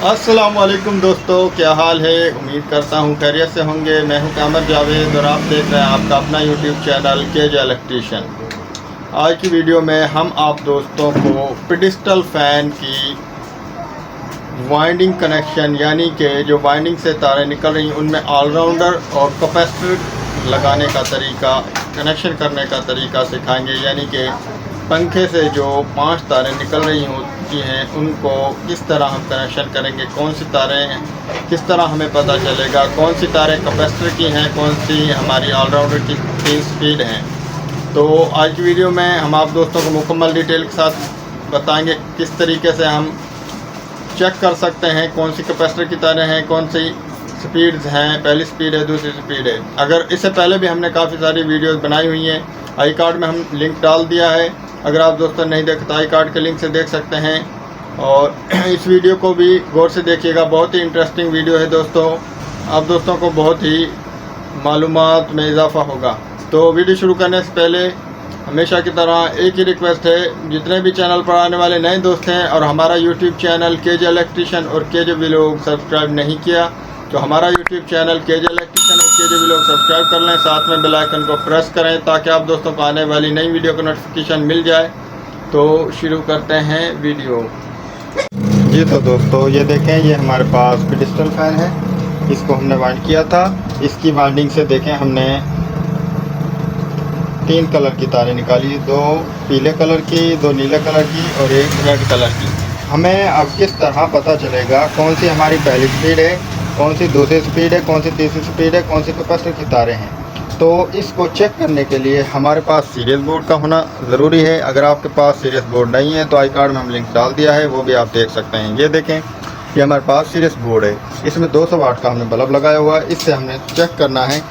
अस्सलाम वालेकुम दोस्तों, क्या हाल है। उम्मीद करता हूँ खैरियत से होंगे। मैं हूँ कामर जावेद और आप देख रहे हैं आपका अपना यूट्यूब चैनल केजे इलेक्ट्रीशियन। आज की वीडियो में हम आप दोस्तों को पेडिस्टल फ़ैन की वाइंडिंग कनेक्शन यानी कि जो वाइंडिंग से तारें निकल रही हैं उनमें ऑलराउंडर और कैपेसिटर लगाने का तरीका, कनेक्शन करने का तरीका सिखाएंगे। यानी कि पंखे से जो 5 तारें निकल रही होती हैं उनको किस तरह हम कनेक्शन करेंगे, कौन सी तारें किस तरह हमें पता चलेगा, कौन सी तारें कैपेसिटर की हैं, कौन सी हमारी ऑलराउंडर की 3 स्पीड हैं। तो आज की वीडियो में हम आप दोस्तों को मुकम्मल डिटेल के साथ बताएंगे किस तरीके से हम चेक कर सकते हैं कौन सी कैपेसिटर की तारें हैं, कौन सी स्पीड्स हैं, पहली स्पीड है, दूसरी स्पीड है। अगर इससे पहले भी हमने काफ़ी सारी वीडियोस बनाई हुई हैं, आई कार्ड में हम लिंक डाल दिया है। अगर आप दोस्तों नहीं देखते तो आई कार्ड के लिंक से देख सकते हैं। और इस वीडियो को भी गौर से देखिएगा, बहुत ही इंटरेस्टिंग वीडियो है दोस्तों। आप दोस्तों को बहुत ही मालूमात में इजाफा होगा। तो वीडियो शुरू करने से पहले हमेशा की तरह एक ही रिक्वेस्ट है, जितने भी चैनल पर आने वाले नए दोस्त हैं और हमारा यूट्यूब चैनल केजे इलेक्ट्रीशियन और केजे व्लॉग सब्सक्राइब नहीं किया तो हमारा यूट्यूब चैनल केजे इलेक्ट्रीशियन और केजे व्लॉग सब्सक्राइब कर लें, साथ में बेल आइकन को प्रेस करें ताकि आप दोस्तों को आने वाली नई वीडियो का नोटिफिकेशन मिल जाए। तो शुरू करते हैं वीडियो। जी तो दोस्तों ये देखें, ये हमारे पास पेडिस्टल फ़ैन है, इसको हमने वाइंड किया था। इसकी वाइंडिंग से देखें हमने 3 कलर की तारें निकाली, 2 पीले कलर की, 2 नीले कलर की और 1 रेड कलर की। हमें अब किस तरह पता चलेगा कौन सी हमारी पहली स्पीड है, कौन सी दूसरी स्पीड है, कौन सी तीसरी स्पीड है, कौन सी कैपेसिटर की तारें हैं। तो इसको चेक करने के लिए हमारे पास सीरियल बोर्ड का होना ज़रूरी है। अगर आपके पास सीरियल बोर्ड नहीं है तो आई कार्ड में हम लिंक डाल दिया है, वो भी आप देख सकते हैं। ये देखें, ये हमारे पास सीरियल बोर्ड है, इसमें 200 वाट का हमने बल्ब लगाया हुआ है। इससे हमने चेक करना है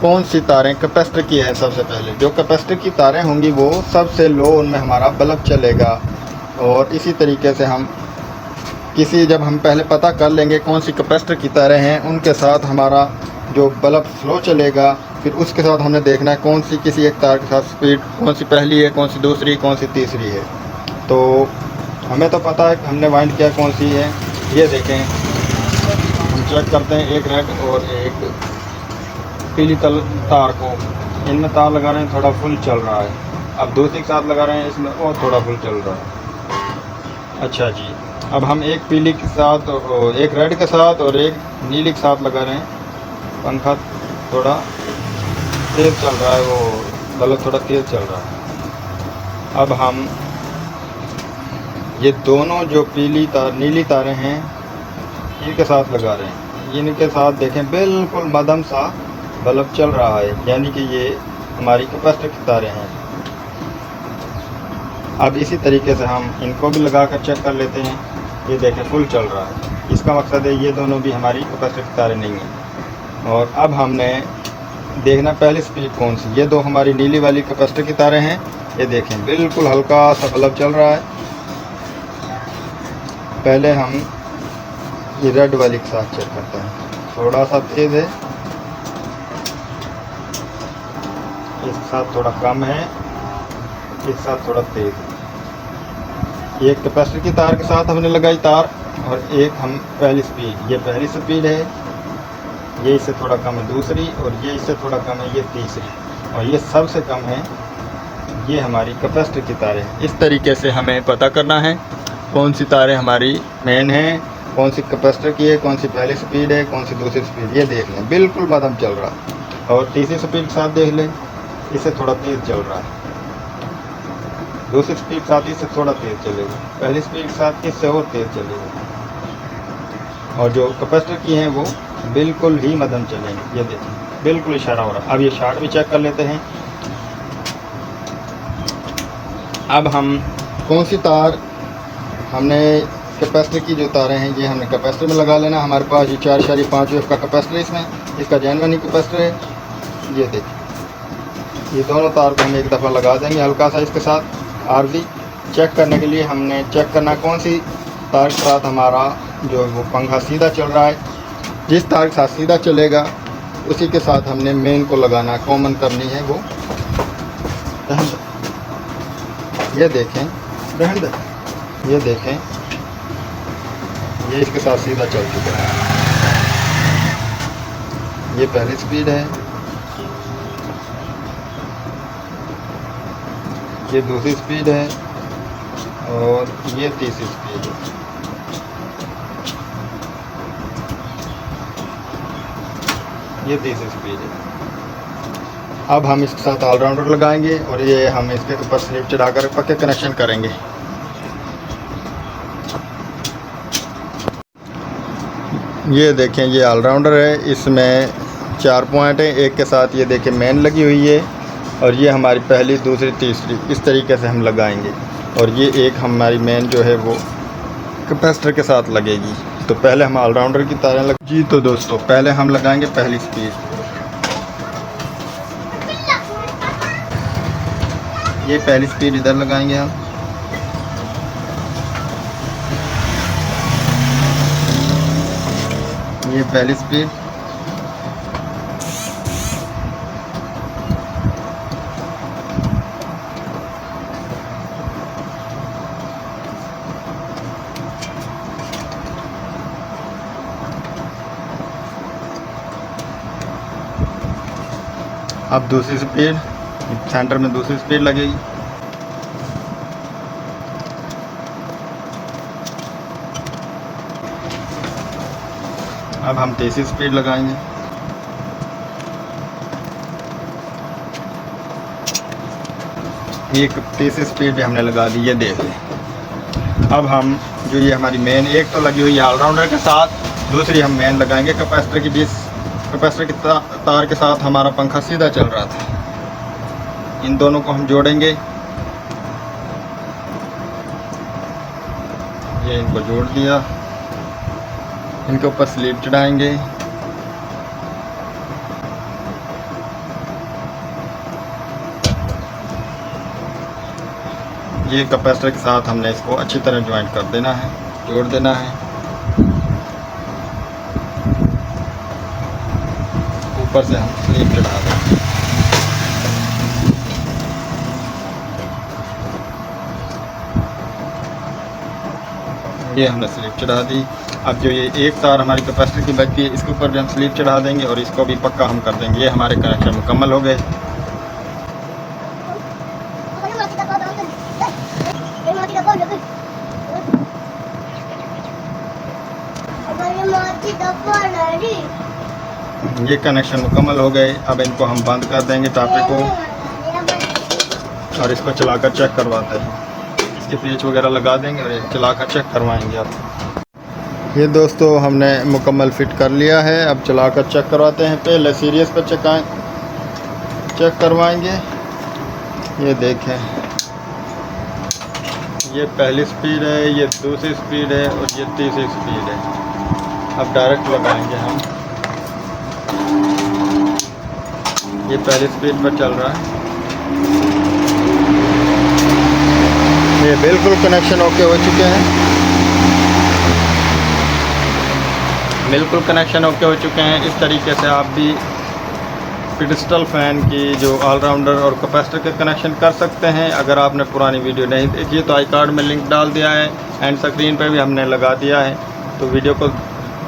कौन सी तारें कैपेसिटर की है। सबसे पहले जो कैपेसिटर की तारें होंगी वो सबसे लो, उनमें हमारा बल्ब चलेगा। और इसी तरीके से हम जब हम पहले पता कर लेंगे कौन सी कैपेसिटर की तारें हैं, उनके साथ हमारा जो बल्ब स्लो चलेगा, फिर उसके साथ हमने देखना है कौन सी किसी एक तार के साथ स्पीड कौन सी पहली है, कौन सी दूसरी, कौन सी तीसरी है। तो हमें तो पता है कि हमने वाइंड किया कौन सी है। ये देखें, हम चेक करते हैं एक रेड और एक पीली तार को। इनमें तार लगा रहे हैं, थोड़ा फुल चल रहा है। अब दूसरी के साथ लगा रहे हैं, इसमें और थोड़ा फुल चल रहा है। अच्छा जी, अब हम एक पीली के साथ, एक रेड के साथ और एक नीली के साथ लगा रहे हैं। पंखा थोड़ा तेज़ चल रहा है, वो बल्ब थोड़ा तेज़ चल रहा है। अब हम ये दोनों जो पीली तार नीली तारें हैं इनके साथ लगा रहे हैं। इनके साथ देखें बिल्कुल मध्यम सा बल्ब चल रहा है, यानी कि ये हमारी कैपेसिटर की तारें हैं। अब इसी तरीके से हम इनको भी लगा कर चेक कर लेते हैं। ये देखें फुल चल रहा है, इसका मकसद है ये दोनों भी हमारी कैपेसिटर की तारें नहीं हैं। और अब हमने देखना पहली स्पीड कौन सी। ये 2 हमारी नीली वाली कैपेसिटर की तारें हैं। ये देखें बिल्कुल हल्का सा बल्ब चल रहा है। पहले हम ये रेड वाली के साथ चेक करते हैं, थोड़ा सा तेज़ है, इसके साथ थोड़ा कम है, इसके साथ थोड़ा तेज़ है। एक कैपेसिटर की तार के साथ हमने लगाई तार और एक हम पहली स्पीड, ये पहली स्पीड है, ये इससे थोड़ा कम है दूसरी, और ये इससे थोड़ा कम है ये तीसरी, और ये सबसे कम है ये हमारी कैपेसिटर की तारें हैं। इस तरीके से हमें पता करना है कौन सी तारें हमारी मेन हैं, कौन सी कैपेसिटर की है, कौन सी पहली स्पीड है, कौन सी दूसरी स्पीड। ये देख लें बिल्कुल मध्यम चल रहा है। और तीसरी स्पीड के साथ देख लें, इससे थोड़ा तेज़ चल रहा है। दूसरी स्पीड के साथ इससे थोड़ा तेज़ चलेगा, पहली स्पीड के साथ इससे और तेज़ चलेगा। और जो कैपेसिटर की हैं वो बिल्कुल ही मध्यम चलेंगे। ये देखें बिल्कुल इशारा हो रहा है। अब ये शार्ट भी चेक कर लेते हैं। अब हम कौन सी तार हमने कैपेसिटर की जो तारें हैं ये हमने कैपेसिटर में लगा लेना। हमारे पास ये 4.5 वेव का कैपेसिटर है, इसमें इसका जेन्युइन कैपेसिटर है। ये देखिए, ये दोनों तार को हम एक दफ़ा लगा देंगे हल्का सा इसके साथ आरजी। चेक करने के लिए हमने चेक करना कौन सी तार के साथ हमारा जो वो पंखा सीधा चल रहा है। जिस तार के साथ सीधा चलेगा उसी के साथ हमने मेन को लगाना, कॉमन करनी है वो। ये देखें, ये देखें, ये इसके साथ सीधा चल चुका है। ये पहली स्पीड है, ये दूसरी स्पीड है और ये तीसरी स्पीड है। ये तीसरी स्पीड है। अब हम इसके साथ ऑलराउंडर लगाएंगे और ये हम इसके ऊपर स्लिप चढ़ाकर पक्के कनेक्शन करेंगे। ये देखें, ये ऑलराउंडर है, इसमें 4 पॉइंट हैं। एक के साथ ये देखें मेन लगी हुई है और ये हमारी पहली, दूसरी, तीसरी इस तरीके से हम लगाएंगे। और ये एक हमारी मेन जो है वो कैपेसिटर के साथ लगेगी। तो पहले हम ऑलराउंडर की तारें लग जी। तो दोस्तों पहले हम लगाएंगे पहली स्पीड। ये पहली स्पीड इधर लगाएंगे हम। ये पहली स्पीड, अब दूसरी स्पीड, सेंटर में दूसरी स्पीड लगेगी। अब हम तीसरी स्पीड लगाएंगे। एक तीसरी स्पीड भी हमने लगा दी, ये देख लें। अब हम जो ये हमारी मेन एक तो लगी हुई है ऑलराउंडर के साथ, दूसरी हम मेन लगाएंगे कैपेसिटर की। कैपेसिटर की तार के साथ हमारा पंखा सीधा चल रहा था। इन दोनों को हम जोड़ेंगे। ये इनको जोड़ दिया, इनके ऊपर स्लीप चढ़ाएंगे। ये कैपेसिटर के साथ हमने इसको अच्छी तरह ज्वाइंट कर देना है, जोड़ देना है। ऊपर से हम स्लीप चढ़ा देंगे। ये हमने स्लीप चढ़ा दी। अब जो ये एक तार हमारी कैपेसिटर की बचती है, इसके ऊपर भी हम स्लीप चढ़ा देंगे और इसको भी पक्का हम कर देंगे। ये हमारे कनेक्शन मुकम्मल हो गए। ये कनेक्शन मुकम्मल हो गए। अब इनको हम बंद कर देंगे टापे को और इसको चलाकर चेक करवाते हैं। इसके पेच वगैरह लगा देंगे और चलाकर चेक करवाएंगे। आप ये दोस्तों हमने मुकम्मल फिट कर लिया है। अब चलाकर चेक करवाते हैं। पहले सीरीज पर चेक करवाएंगे। ये देखें, ये पहली स्पीड है, ये दूसरी स्पीड है और ये तीसरी स्पीड है। अब डायरेक्ट लगाएंगे हम। ये पहली स्पीड पर चल रहा है। ये बिल्कुल कनेक्शन ओके हो चुके हैं। बिल्कुल कनेक्शन ओके हो चुके हैं। इस तरीके से आप भी पेडस्टल फ़ैन की जो ऑलराउंडर और कैपेसिटर के कनेक्शन कर सकते हैं। अगर आपने पुरानी वीडियो नहीं देखी तो आई कार्ड में लिंक डाल दिया है, एंड स्क्रीन पे भी हमने लगा दिया है। तो वीडियो को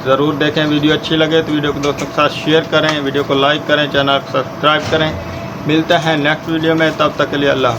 ज़रूर देखें। वीडियो अच्छी लगे तो वीडियो को दोस्तों के साथ शेयर करें, वीडियो को लाइक करें, चैनल को सब्सक्राइब करें। मिलते हैं नेक्स्ट वीडियो में, तब तक के लिए अल्लाह।